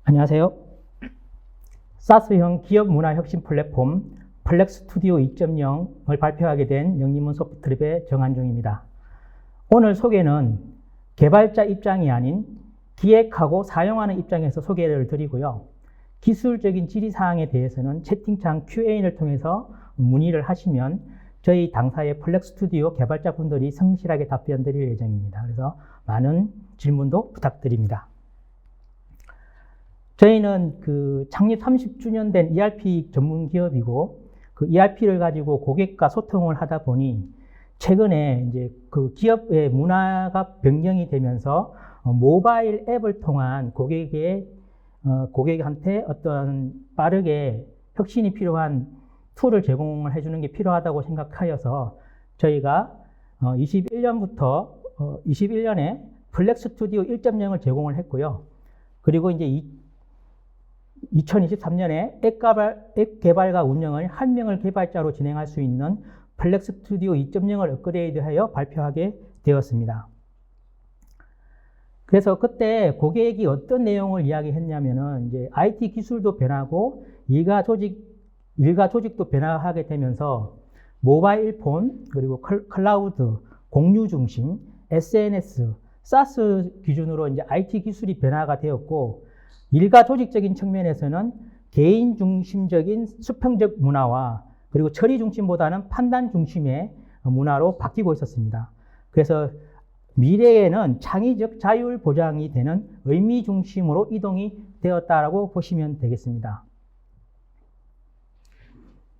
안녕하세요. 사스형 기업 문화 혁신 플랫폼 플렉스 스튜디오 2.0을 발표하게 된 영림원 소프트랩의 정한중입니다. 오늘 소개는 개발자 입장이 아닌 기획하고 사용하는 입장에서 소개를 드리고요. 기술적인 질의사항에 대해서는 채팅창 Q&A를 통해서 문의를 하시면 저희 당사의 플렉스 스튜디오 개발자분들이 성실하게 답변 드릴 예정입니다. 그래서 많은 질문도 부탁드립니다. 저희는 창립 30주년 된 ERP 전문 기업이고, 그 ERP를 가지고 고객과 소통을 하다 보니 최근에 이제 그 기업의 문화가 변경이 되면서 모바일 앱을 통한 고객한테 어떤 빠르게 혁신이 필요한 툴을 제공을 해주는 게 필요하다고 생각하여서 저희가 21년에 플렉스 스튜디오 1.0을 제공을 했고요. 그리고 이제 2023년에 앱 개발과 운영을 한 명을 개발자로 진행할 수 있는 플렉스 스튜디오 2.0을 업그레이드하여 발표하게 되었습니다. 그래서 그때 고객이 어떤 내용을 이야기했냐면은 이제 IT 기술도 변하고 일가 조직도 변화하게 되면서 모바일 폰, 그리고 클라우드, 공유 중심, SNS, 사스 기준으로 이제 IT 기술이 변화가 되었고, 일가 조직적인 측면에서는 개인 중심적인 수평적 문화와 그리고 처리 중심보다는 판단 중심의 문화로 바뀌고 있었습니다. 그래서 미래에는 창의적 자율 보장이 되는 의미 중심으로 이동이 되었다라고 보시면 되겠습니다.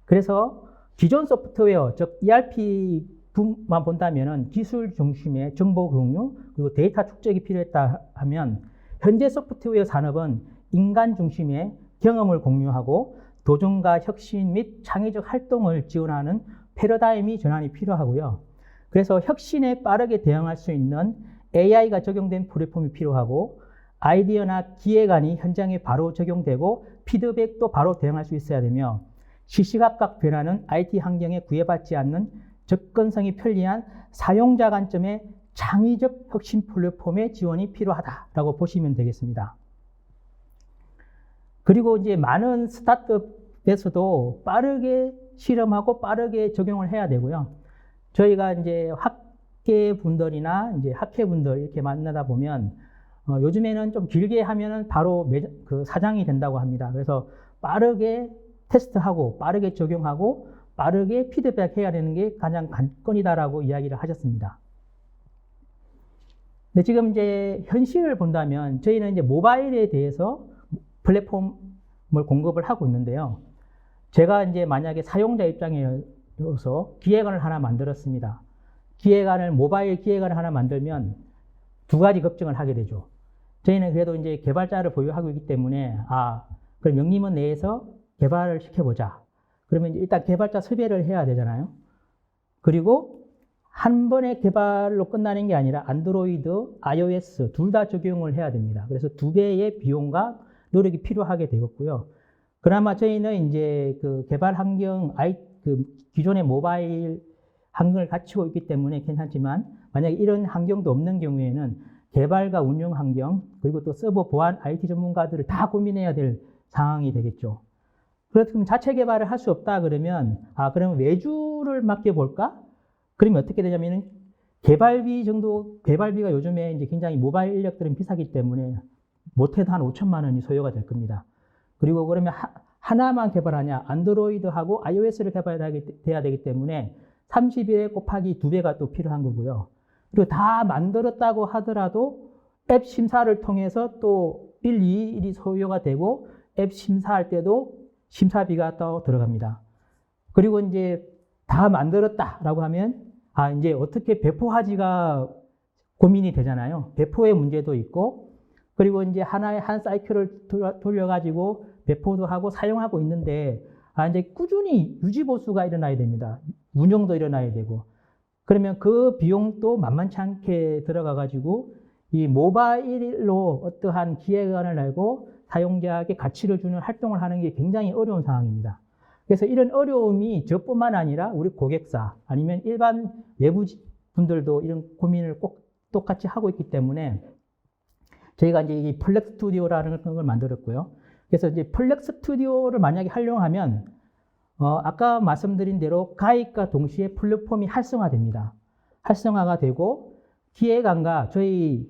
그래서 기존 소프트웨어, 즉 ERP만 본다면은 기술 중심의 정보 공유 그리고 데이터 축적이 필요했다 하면, 현재 소프트웨어 산업은 인간 중심의 경험을 공유하고 도전과 혁신 및 창의적 활동을 지원하는 패러다임이 전환이 필요하고요. 그래서 혁신에 빠르게 대응할 수 있는 AI가 적용된 플랫폼이 필요하고, 아이디어나 기획안이 현장에 바로 적용되고 피드백도 바로 대응할 수 있어야 되며, 시시각각 변하는 IT 환경에 구애받지 않는 접근성이 편리한 사용자 관점의 창의적 혁신 플랫폼의 지원이 필요하다라고 보시면 되겠습니다. 그리고 이제 많은 스타트업에서도 빠르게 실험하고 빠르게 적용을 해야 되고요. 저희가 이제 학계분들이나 이제 학회분들 이렇게 만나다 보면 요즘에는 좀 길게 하면은 바로 사장이 된다고 합니다. 그래서 빠르게 테스트하고 빠르게 적용하고 빠르게 피드백해야 되는 게 가장 관건이다라고 이야기를 하셨습니다. 근데 지금 이제 현실을 본다면 저희는 이제 모바일에 대해서 플랫폼을 공급을 하고 있는데요. 제가 이제 만약에 사용자 입장에서 기획안을 하나 만들었습니다. 모바일 기획안을 하나 만들면 두 가지 걱정을 하게 되죠. 저희는 그래도 이제 개발자를 보유하고 있기 때문에, 그럼 영림원 내에서 개발을 시켜보자. 그러면 일단 개발자 섭외를 해야 되잖아요. 그리고 한 번의 개발로 끝나는 게 아니라 안드로이드, iOS 둘 다 적용을 해야 됩니다. 그래서 2배의 비용과 노력이 필요하게 되었고요. 그나마 저희는 이제 그 개발 환경, 기존의 모바일 환경을 갖추고 있기 때문에 괜찮지만, 만약에 이런 환경도 없는 경우에는 개발과 운영 환경, 그리고 또 서버 보안 IT 전문가들을 다 고민해야 될 상황이 되겠죠. 그렇다면 자체 개발을 할 수 없다 그러면, 그러면 외주를 맡겨볼까? 그러면 어떻게 되냐면은 개발비가 요즘에 이제 굉장히 모바일 인력들은 비싸기 때문에 못해도 한 5천만 원이 소요가 될 겁니다. 그리고 그러면 하나만 개발하냐? 안드로이드하고 iOS를 개발해야 되기 때문에 30일 곱하기 2배가 또 필요한 거고요. 그리고 다 만들었다고 하더라도 앱 심사를 통해서 또 1, 2일이 소요가 되고, 앱 심사할 때도 심사비가 또 들어갑니다. 그리고 이제 다 만들었다라고 하면 이제 어떻게 배포하지가 고민이 되잖아요. 배포의 문제도 있고, 그리고 이제 한 사이클을 돌려가지고 배포도 하고 사용하고 있는데, 이제 꾸준히 유지 보수가 일어나야 됩니다. 운영도 일어나야 되고. 그러면 그 비용도 만만치 않게 들어가가지고 이 모바일로 어떠한 기획안을 내고 사용자에게 가치를 주는 활동을 하는 게 굉장히 어려운 상황입니다. 그래서 이런 어려움이 저뿐만 아니라 우리 고객사 아니면 일반 외부 분들도 이런 고민을 꼭 똑같이 하고 있기 때문에 저희가 이제 이 플렉 스튜디오라는 걸 만들었고요. 그래서 이제 플렉 스튜디오를 만약에 활용하면 아까 말씀드린 대로 가입과 동시에 플랫폼이 활성화됩니다. 활성화가 되고 기획안과 저희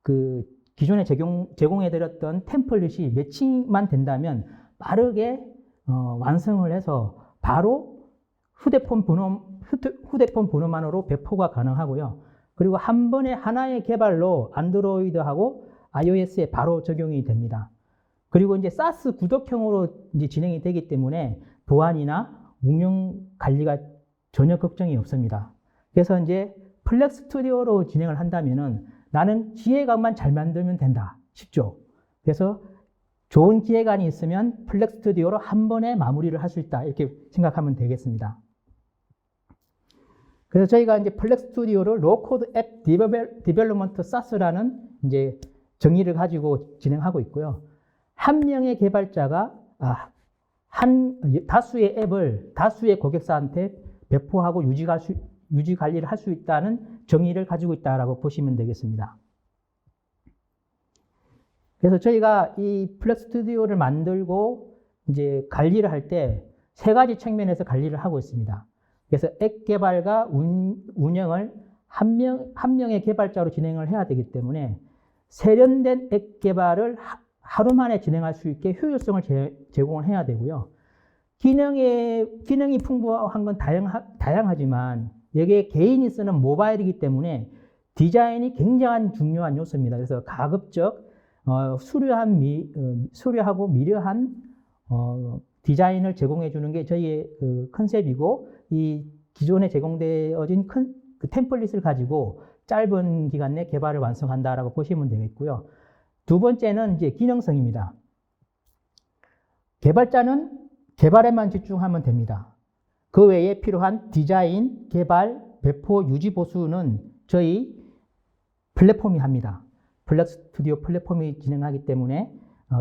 그 기존에 제공해드렸던 템플릿이 매칭만 된다면 빠르게 완성을 해서 바로 휴대폰 번호만으로 배포가 가능하고요. 그리고 한 번에 하나의 개발로 안드로이드하고 iOS에 바로 적용이 됩니다. 그리고 이제 SaaS 구독형으로 이제 진행이 되기 때문에 보안이나 운영 관리가 전혀 걱정이 없습니다. 그래서 이제 플렉 스튜디오로 진행을 한다면은 나는 기획안만 잘 만들면 된다. 쉽죠? 그래서 좋은 기획안이 있으면 플렉 스튜디오로 한 번에 마무리를 할 수 있다. 이렇게 생각하면 되겠습니다. 그래서 저희가 이제 플렉 스튜디오를 로코드 앱 디벨롭먼트 SaaS라는 이제 정의를 가지고 진행하고 있고요. 한 명의 개발자가 다수의 앱을 다수의 고객사한테 배포하고 유지 관리를 할 수 있다는 정의를 가지고 있다라고 보시면 되겠습니다. 그래서 저희가 이 플렉 스튜디오를 만들고 이제 관리를 할 때 세 가지 측면에서 관리를 하고 있습니다. 그래서 앱 개발과 운영을 한 명의 개발자로 진행을 해야 되기 때문에 세련된 앱 개발을 하루 만에 진행할 수 있게 효율성을 제공을 해야 되고요. 기능이 풍부한 건 다양하지만 여기에 개인이 쓰는 모바일이기 때문에 디자인이 굉장한 중요한 요소입니다. 그래서 가급적 수려하고 미려한 디자인을 제공해 주는 게 저희의 컨셉이고, 이 기존에 제공되어진 그 템플릿을 가지고 짧은 기간 내 개발을 완성한다라고 보시면 되겠고요. 두 번째는 이제 기능성입니다. 개발자는 개발에만 집중하면 됩니다. 그 외에 필요한 디자인, 개발, 배포, 유지, 보수는 저희 플랫폼이 합니다. 플렉 스튜디오 플랫폼이 진행하기 때문에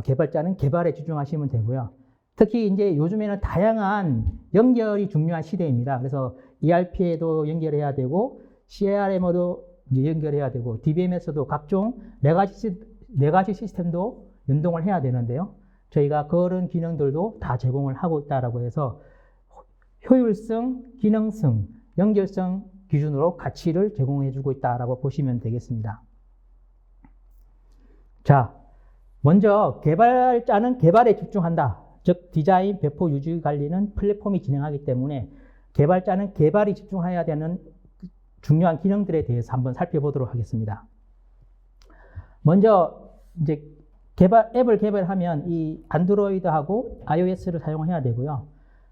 개발자는 개발에 집중하시면 되고요. 특히 이제 요즘에는 다양한 연결이 중요한 시대입니다. 그래서 ERP에도 연결해야 되고, CRM도 이제 연결해야 되고, DBMS도 각종 레가시 시스템도 연동을 해야 되는데요. 저희가 그런 기능들도 다 제공을 하고 있다라고 해서 효율성, 기능성, 연결성 기준으로 가치를 제공해 주고 있다라고 보시면 되겠습니다. 자, 먼저 개발자는 개발에 집중한다. 즉 디자인, 배포, 유지 관리는 플랫폼이 진행하기 때문에 개발자는 개발에 집중해야 되는 중요한 기능들에 대해서 한번 살펴보도록 하겠습니다. 먼저 이제 앱을 개발하면 이 안드로이드하고 iOS를 사용해야 되고요.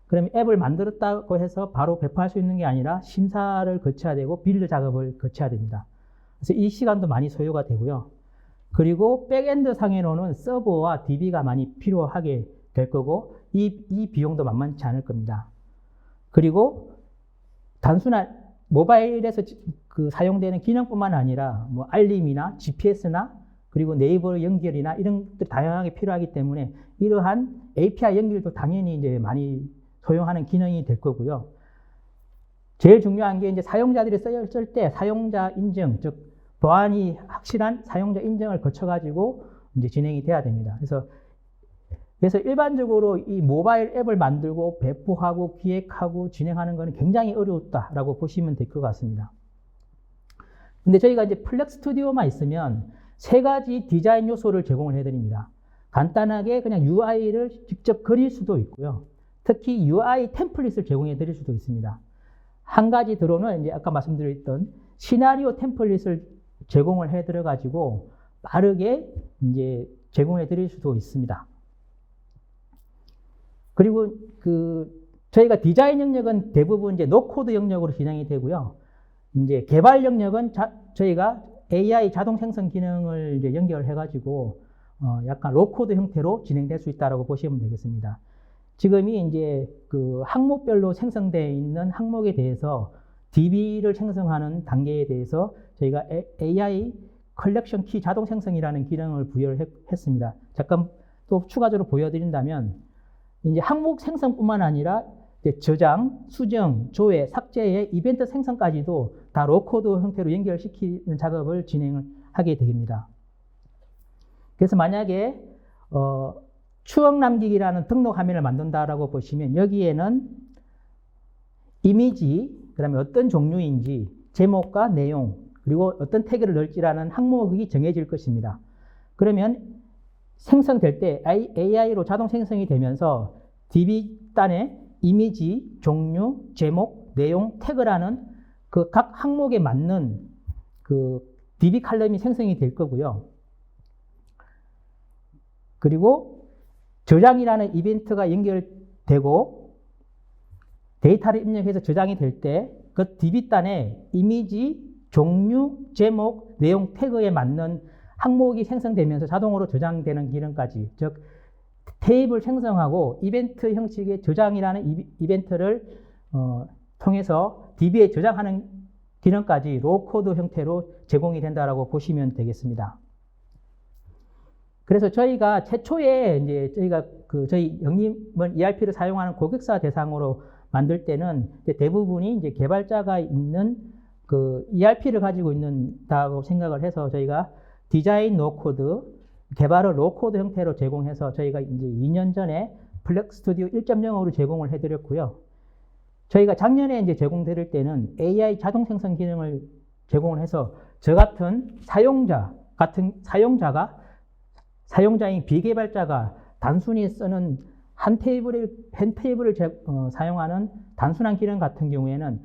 그럼 앱을 만들었다고 해서 바로 배포할 수 있는 게 아니라 심사를 거쳐야 되고 빌드 작업을 거쳐야 됩니다. 그래서 이 시간도 많이 소요가 되고요. 그리고 백엔드 상에로는 서버와 DB가 많이 필요하게 될 거고, 이 비용도 만만치 않을 겁니다. 그리고 단순한 모바일에서 사용되는 기능뿐만 아니라 뭐 알림이나 GPS나 그리고 네이버 연결이나 이런 것들이 다양하게 필요하기 때문에 이러한 API 연결도 당연히 이제 많이 소용하는 기능이 될 거고요. 제일 중요한 게 이제 사용자들이 쓸 때 사용자 인증, 즉 보안이 확실한 사용자 인증을 거쳐가지고 이제 진행이 돼야 됩니다. 그래서 일반적으로 이 모바일 앱을 만들고 배포하고 기획하고 진행하는 것은 굉장히 어려웠다라고 보시면 될 것 같습니다. 근데 저희가 이제 플렉 스튜디오만 있으면 세 가지 디자인 요소를 제공을 해드립니다. 간단하게 그냥 UI를 직접 그릴 수도 있고요. 특히 UI 템플릿을 제공해 드릴 수도 있습니다. 한 가지 들어는 이제 아까 말씀드렸던 시나리오 템플릿을 제공을 해 드려 가지고 빠르게 이제 제공해 드릴 수도 있습니다. 그리고 저희가 디자인 영역은 대부분 이제 노코드 영역으로 진행이 되고요. 이제 개발 영역은 저희가 AI 자동 생성 기능을 이제 연결해 가지고 약간 로코드 형태로 진행될 수 있다라고 보시면 되겠습니다. 지금이 이제 항목별로 생성되어 있는 항목에 대해서 DB를 생성하는 단계에 대해서 저희가 AI 컬렉션 키 자동 생성이라는 기능을 부여를 했습니다. 잠깐 또 추가적으로 보여드린다면, 이제 항목 생성뿐만 아니라 이제 저장, 수정, 조회, 삭제의 이벤트 생성까지도 다 로코드 형태로 연결시키는 작업을 진행을 하게 됩니다. 그래서 만약에 추억 남기기라는 등록 화면을 만든다라고 보시면 여기에는 이미지, 그다음에 어떤 종류인지, 제목과 내용, 그리고 어떤 태그를 넣을지라는 항목이 정해질 것입니다. 그러면 생성될 때 AI로 자동 생성이 되면서 DB단에 이미지, 종류, 제목, 내용, 태그라는 그 각 항목에 맞는 그 DB 칼럼이 생성이 될 거고요. 그리고 저장이라는 이벤트가 연결되고 데이터를 입력해서 저장이 될 때 그 DB단에 이미지, 종류, 제목, 내용, 태그에 맞는 항목이 생성되면서 자동으로 저장되는 기능까지, 즉 테이블 생성하고 이벤트 형식의 저장이라는 이벤트를 통해서 DB에 저장하는 기능까지 로우코드 형태로 제공이 된다라고 보시면 되겠습니다. 그래서 저희가 최초에 이제 저희가 저희 영림을 ERP를 사용하는 고객사 대상으로 만들 때는 이제 대부분이 이제 개발자가 있는 그 ERP를 가지고 있는다고 생각을 해서 저희가 디자인 노코드, 개발을 로코드 형태로 제공해서 저희가 이제 2년 전에 플렉 스튜디오 1.0으로 제공을 해드렸고요. 저희가 작년에 이제 제공드릴 때는 AI 자동 생성 기능을 제공을 해서 저 같은 사용자인 비개발자가 단순히 쓰는 한 테이블을 사용하는 단순한 기능 같은 경우에는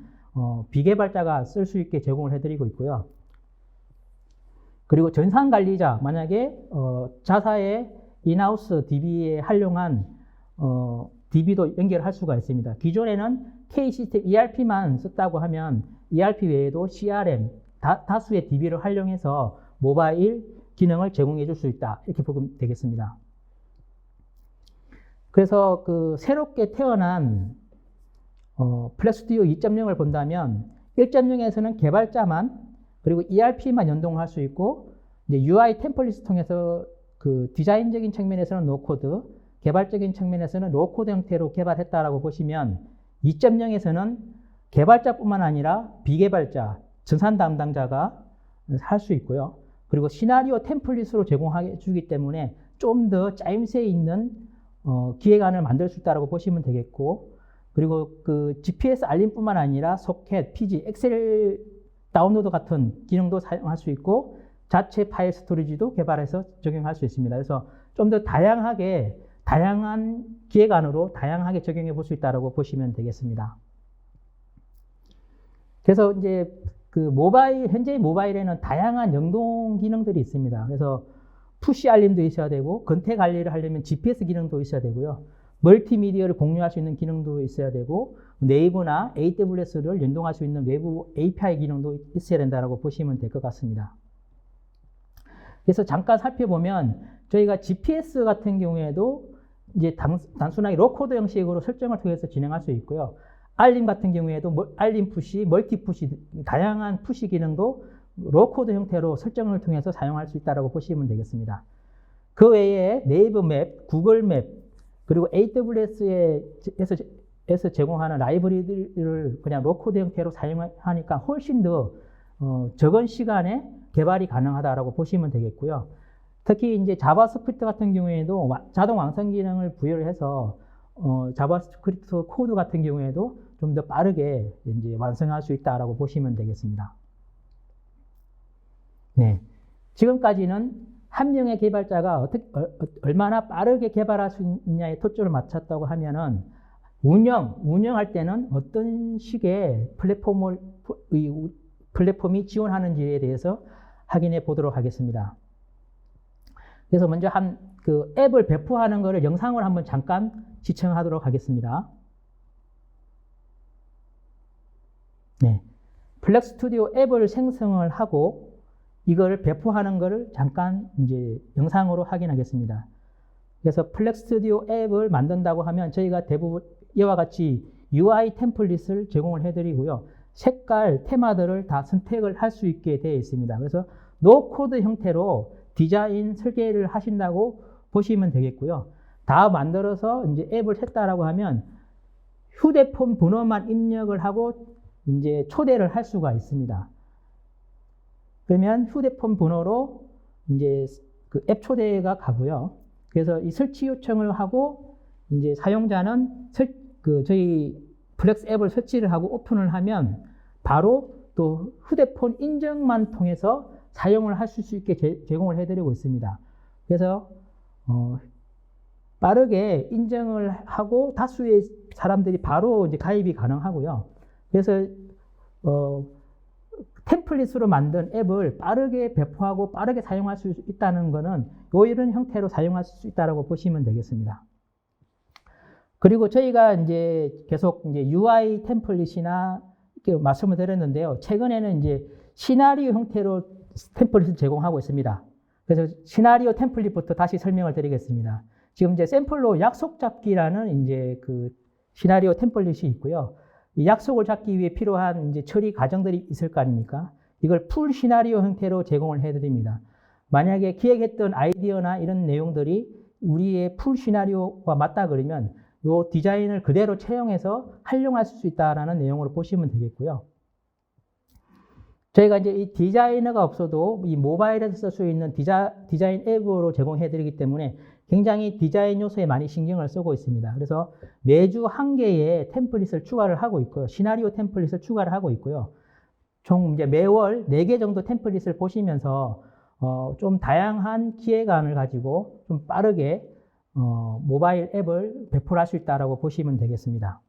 비개발자가 쓸 수 있게 제공을 해드리고 있고요. 그리고 전산 관리자, 만약에 자사의 인하우스 DB에 활용한 DB도 연결할 수가 있습니다. 기존에는 K-시스템 ERP만 썼다고 하면 ERP 외에도 CRM, 다수의 DB를 활용해서 모바일 기능을 제공해 줄 수 있다, 이렇게 보면 되겠습니다. 그래서 그 새롭게 태어난 플렉 스튜디오 2.0을 본다면 1.0에서는 개발자만 그리고 ERP만 연동할 수 있고, 이제 UI 템플릿을 통해서 그 디자인적인 측면에서는 노코드, 개발적인 측면에서는 로코드 형태로 개발했다라고 보시면 2.0에서는 개발자뿐만 아니라 비개발자, 전산 담당자가 할 수 있고요. 그리고 시나리오 템플릿으로 제공해 주기 때문에 좀 더 짜임새 있는 기획안을 만들 수 있다고 보시면 되겠고, 그리고 그 GPS 알림뿐만 아니라 소켓, PG, 엑셀 다운로드 같은 기능도 사용할 수 있고 자체 파일 스토리지도 개발해서 적용할 수 있습니다. 그래서 좀 더 다양한 기획안으로 다양하게 적용해 볼 수 있다고 보시면 되겠습니다. 그래서 이제 그 현재 모바일에는 다양한 연동 기능들이 있습니다. 그래서 푸시 알림도 있어야 되고, 건태 관리를 하려면 GPS 기능도 있어야 되고요. 멀티미디어를 공유할 수 있는 기능도 있어야 되고, 네이버나 AWS를 연동할 수 있는 외부 API 기능도 있어야 된다고 보시면 될 것 같습니다. 그래서 잠깐 살펴보면 저희가 GPS 같은 경우에도 이제 단순하게 로코드 형식으로 설정을 통해서 진행할 수 있고요. 알림 같은 경우에도 알림 푸시, 멀티 푸시, 다양한 푸시 기능도 로코드 형태로 설정을 통해서 사용할 수 있다고 보시면 되겠습니다. 그 외에 네이버 맵, 구글 맵, 그리고 AWS에서 제공하는 라이브러리들을 그냥 로코드 형태로 사용하니까 훨씬 더 적은 시간에 개발이 가능하다고 보시면 되겠고요. 특히 이제 자바스크립트 같은 경우에도 자동 완성 기능을 부여를 해서 자바스크립트 코드 같은 경우에도 좀 더 빠르게 이제 완성할 수 있다고 보시면 되겠습니다. 네, 지금까지는 한 명의 개발자가 얼마나 빠르게 개발할 수 있냐에 초점을 맞췄다고 하면은 운영할 때는 어떤 식의 플랫폼이 지원하는지에 대해서 확인해 보도록 하겠습니다. 그래서 먼저 그 앱을 배포하는 것을 영상으로 한번 잠깐 시청하도록 하겠습니다. 네, 플렉 스튜디오 앱을 생성을 하고 이걸 배포하는 것을 잠깐 이제 영상으로 확인하겠습니다. 그래서 플렉 스튜디오 앱을 만든다고 하면 저희가 대부분 이와 같이 UI 템플릿을 제공을 해드리고요. 색깔, 테마들을 다 선택을 할 수 있게 되어 있습니다. 그래서 노코드 형태로 디자인 설계를 하신다고 보시면 되겠고요. 다 만들어서 이제 앱을 했다라고 하면 휴대폰 번호만 입력을 하고 이제 초대를 할 수가 있습니다. 그러면 휴대폰 번호로 이제 그 앱 초대가 가고요. 그래서 이 설치 요청을 하고 이제 사용자는 저희 플렉스 앱을 설치를 하고 오픈을 하면 바로 또 휴대폰 인증만 통해서 사용을 하실 수 있게 제공을 해드리고 있습니다. 그래서 빠르게 인증을 하고 다수의 사람들이 바로 이제 가입이 가능하고요. 그래서 템플릿으로 만든 앱을 빠르게 배포하고 빠르게 사용할 수 있다는 것은 이런 형태로 사용할 수 있다고 보시면 되겠습니다. 그리고 저희가 이제 계속 이제 UI 템플릿이나 이렇게 말씀을 드렸는데요. 최근에는 이제 시나리오 형태로 템플릿을 제공하고 있습니다. 그래서 시나리오 템플릿부터 다시 설명을 드리겠습니다. 지금 이제 샘플로 약속 잡기라는 이제 그 시나리오 템플릿이 있고요. 이 약속을 잡기 위해 필요한 이제 처리 과정들이 있을 거 아닙니까? 이걸 풀 시나리오 형태로 제공을 해드립니다. 만약에 기획했던 아이디어나 이런 내용들이 우리의 풀 시나리오와 맞다 그러면 이 디자인을 그대로 채용해서 활용할 수 있다라는 내용으로 보시면 되겠고요. 저희가 이제 이 디자이너가 없어도 이 모바일에서 쓸 수 있는 디자인 앱으로 제공해드리기 때문에 굉장히 디자인 요소에 많이 신경을 쓰고 있습니다. 그래서 매주 한 개의 템플릿을 추가를 하고 있고요. 시나리오 템플릿을 추가를 하고 있고요. 총 이제 매월 4개 정도 템플릿을 보시면서 좀 다양한 기획안을 가지고 좀 빠르게 모바일 앱을 배포할 수 있다고 보시면 되겠습니다.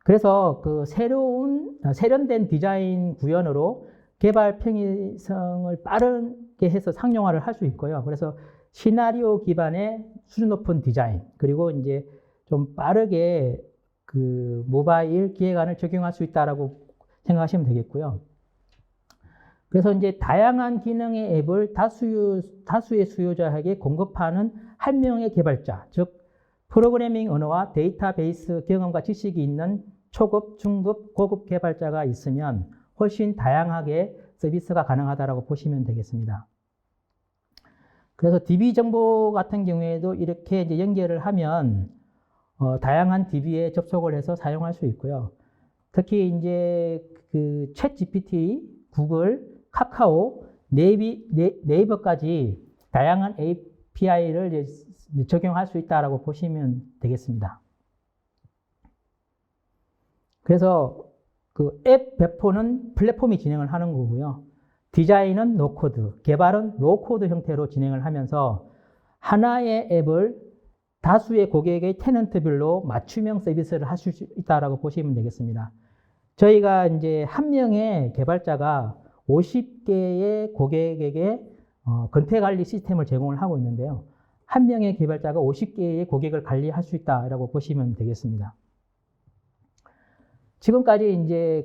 그래서 그 세련된 디자인 구현으로 개발 편의성을 빠르게 해서 상용화를 할 수 있고요. 그래서 시나리오 기반의 수준 높은 디자인, 그리고 이제 좀 빠르게 그 모바일 기획안을 적용할 수 있다라고 생각하시면 되겠고요. 그래서 이제 다양한 기능의 앱을 다수의 수요자에게 공급하는 한 명의 개발자, 즉 프로그래밍 언어와 데이터베이스 경험과 지식이 있는 초급, 중급, 고급 개발자가 있으면 훨씬 다양하게 서비스가 가능하다고 보시면 되겠습니다. 그래서 DB 정보 같은 경우에도 이렇게 이제 연결을 하면 다양한 DB에 접속을 해서 사용할 수 있고요. 특히 이제 그 챗 GPT, 구글, 카카오, 네이버까지 다양한 API를 적용할 수 있다고 보시면 되겠습니다. 그래서 그 앱 배포는 플랫폼이 진행을 하는 거고요. 디자인은 노코드, 개발은 로코드 형태로 진행을 하면서 하나의 앱을 다수의 고객의 테넌트별로 맞춤형 서비스를 하실 수 있다고 보시면 되겠습니다. 저희가 이제 한 명의 개발자가 50개의 고객에게 건태 관리 시스템을 제공을 하고 있는데요. 한 명의 개발자가 50개의 고객을 관리할 수 있다고 보시면 되겠습니다. 지금까지 이제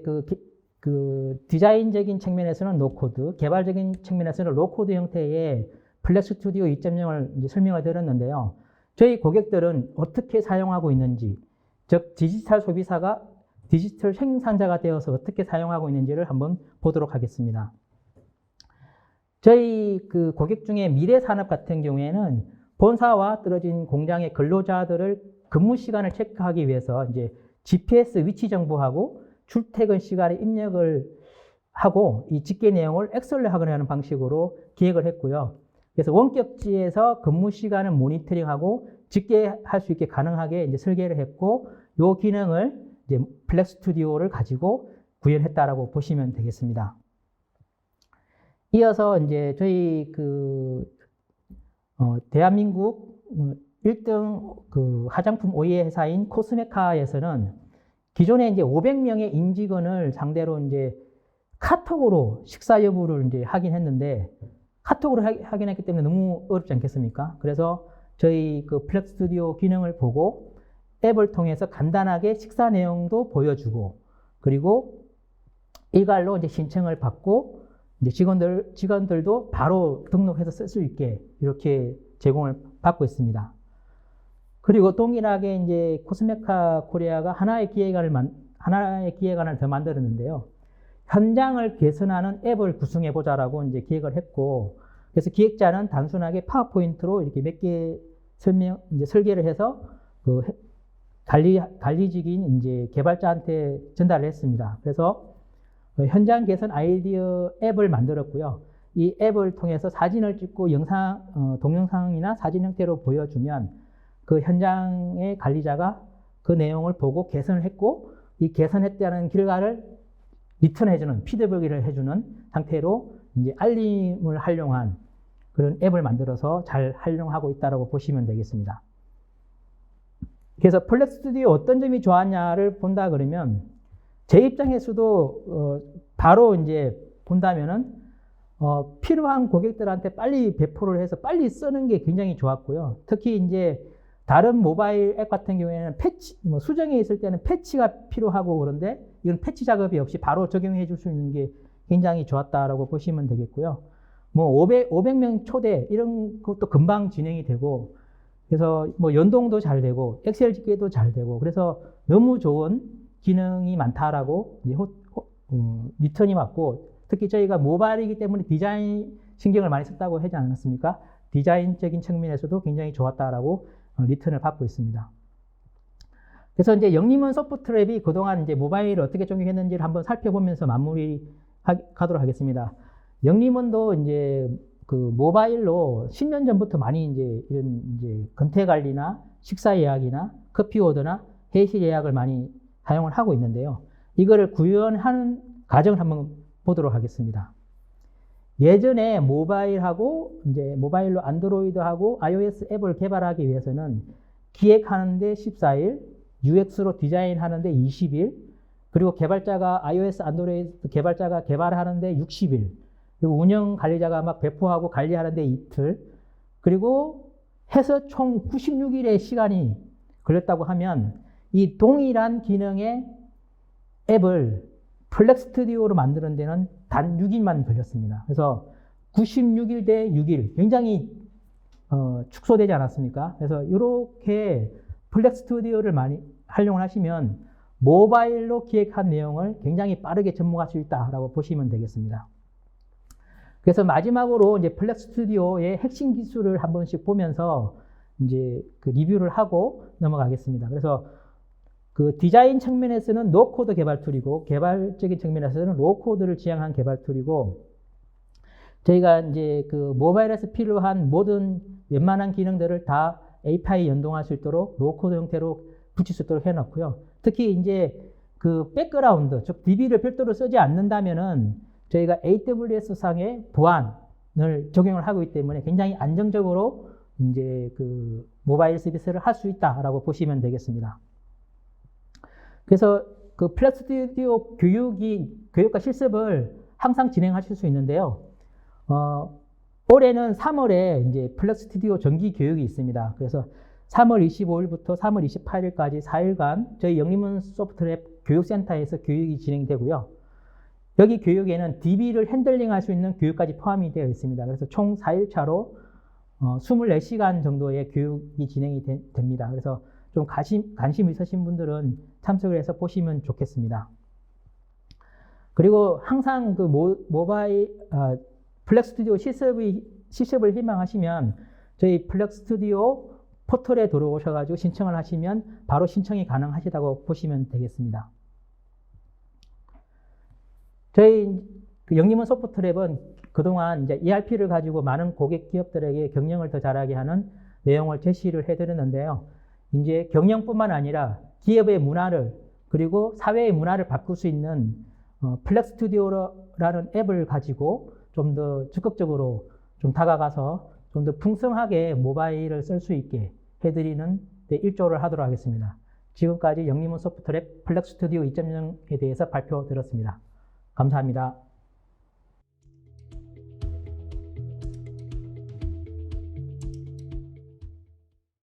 그 디자인적인 측면에서는 노코드, 개발적인 측면에서는 로코드 형태의 플렉스 스튜디오 2.0을 이제 설명을 드렸는데요. 저희 고객들은 어떻게 사용하고 있는지, 즉 디지털 소비사가 디지털 생산자가 되어서 어떻게 사용하고 있는지를 한번 보도록 하겠습니다. 저희 그 고객 중에 미래산업 같은 경우에는 본사와 떨어진 공장의 근로자들을 근무 시간을 체크하기 위해서 이제 GPS 위치 정보하고 출퇴근 시간에 입력을 하고 이 집계 내용을 엑셀로 하는 방식으로 기획을 했고요. 그래서 원격지에서 근무 시간을 모니터링하고 집계할 수 있게 가능하게 이제 설계를 했고, 이 기능을 이제 플렉스 스튜디오를 가지고 구현했다라고 보시면 되겠습니다. 이어서 이제 저희 대한민국 1등 그 화장품 OE 회사인 코스메카에서는 기존에 이제 500명의 임직원을 상대로 이제 카톡으로 식사 여부를 이제 확인했는데, 카톡으로 확인했기 때문에 너무 어렵지 않겠습니까? 그래서 저희 그 플렉스 스튜디오 기능을 보고 앱을 통해서 간단하게 식사 내용도 보여주고, 그리고 일괄로 이제 신청을 받고 이제 직원들도 바로 등록해서 쓸 수 있게 이렇게 제공을 받고 있습니다. 그리고 동일하게 이제 코스메카 코리아가 하나의 기획안을 더 만들었는데요. 현장을 개선하는 앱을 구성해 보자라고 이제 기획을 했고, 그래서 기획자는 단순하게 파워포인트로 이렇게 몇 개 설계를 해서 관리직인 이제 개발자한테 전달을 했습니다. 그래서 현장 개선 아이디어 앱을 만들었고요. 이 앱을 통해서 사진을 찍고 동영상이나 사진 형태로 보여주면 그 현장의 관리자가 그 내용을 보고 개선을 했고, 이 개선했다는 결과를 리턴해주는, 피드백을 해주는 상태로 이제 알림을 활용한 그런 앱을 만들어서 잘 활용하고 있다고 보시면 되겠습니다. 그래서 플렉 스튜디오 어떤 점이 좋았냐를 본다 그러면, 제 입장에서도 바로 이제 본다면은 필요한 고객들한테 빨리 배포를 해서 빨리 쓰는 게 굉장히 좋았고요. 특히 이제 다른 모바일 앱 같은 경우에는 패치, 수정이 있을 때는 패치가 필요하고 그런데 이건 패치 작업이 없이 바로 적용해 줄 수 있는 게 굉장히 좋았다라고 보시면 되겠고요. 500명 초대 이런 것도 금방 진행이 되고, 그래서 연동도 잘 되고 엑셀 집계도 잘 되고, 그래서 너무 좋은 기능이 많다라고 이제 리턴이 왔고, 특히 저희가 모바일이기 때문에 디자인 신경을 많이 썼다고 하지 않았습니까? 디자인적인 측면에서도 굉장히 좋았다라고 리턴을 받고 있습니다. 그래서 이제 영림원 소프트랩이 그동안 이제 모바일을 어떻게 적용했는지를 한번 살펴보면서 마무리하도록 하겠습니다. 영림원도 이제 그 모바일로 10년 전부터 많이 이제 이런 이제 근태 관리나 식사 예약이나 커피 오더나 회식 예약을 많이 사용을 하고 있는데요. 이거를 구현하는 과정을 한번 보도록 하겠습니다. 예전에 모바일하고 이제 모바일로 안드로이드하고 iOS 앱을 개발하기 위해서는 기획하는데 14일, UX로 디자인하는데 20일, 그리고 개발자가 iOS, 안드로이드 개발자가 개발하는데 60일, 그리고 운영 관리자가 막 배포하고 관리하는데 이틀, 그리고 해서 총 96일의 시간이 걸렸다고 하면 이 동일한 기능의 앱을 플렉 스튜디오로 만드는 데는 단 6일만 걸렸습니다. 그래서 96일 대 6일, 굉장히 축소되지 않았습니까? 그래서 이렇게 플렉 스튜디오를 많이 활용을 하시면 모바일로 기획한 내용을 굉장히 빠르게 접목할 수 있다라고 보시면 되겠습니다. 그래서 마지막으로 이제 플렉 스튜디오의 핵심 기술을 한 번씩 보면서 이제 그 리뷰를 하고 넘어가겠습니다. 그래서 그 디자인 측면에서는 노코드 개발 툴이고, 개발적인 측면에서는 로코드를 지향한 개발 툴이고, 저희가 이제 그 모바일에서 필요한 모든 웬만한 기능들을 다 API 연동할 수 있도록 로코드 형태로 붙일 수 있도록 해놨고요. 특히 이제 그 백그라운드, 즉 DB를 별도로 쓰지 않는다면은 저희가 AWS 상의 보안을 적용을 하고 있기 때문에 굉장히 안정적으로 이제 그 모바일 서비스를 할 수 있다라고 보시면 되겠습니다. 그래서 그 플렉 스튜디오 교육과 실습을 항상 진행하실 수 있는데요. 올해는 3월에 이제 플렉 스튜디오 정기 교육이 있습니다. 그래서 3월 25일부터 3월 28일까지 4일간 저희 영림원 소프트랩 교육센터에서 교육이 진행되고요. 여기 교육에는 DB를 핸들링할 수 있는 교육까지 포함이 되어 있습니다. 그래서 총 4일차로 24시간 정도의 교육이 진행이 됩니다. 그래서 좀 관심 있으신 분들은 참석을 해서 보시면 좋겠습니다. 그리고 항상 그 모바일 플렉 스튜디오 실습을 희망하시면 저희 플렉 스튜디오 포털에 들어오셔가지고 신청을 하시면 바로 신청이 가능하시다고 보시면 되겠습니다. 저희 그 영림원 소프트랩은 그동안 이제 ERP를 가지고 많은 고객 기업들에게 경영을 더 잘하게 하는 내용을 제시를 해드렸는데요. 이제 경영뿐만 아니라 기업의 문화를, 그리고 사회의 문화를 바꿀 수 있는 플렉 스튜디오라는 앱을 가지고 좀 더 적극적으로 좀 다가가서 좀 더 풍성하게 모바일을 쓸 수 있게 해드리는 데 일조를 하도록 하겠습니다. 지금까지 영림원 소프트랩 플렉 스튜디오 2.0에 대해서 발표드렸습니다. 감사합니다.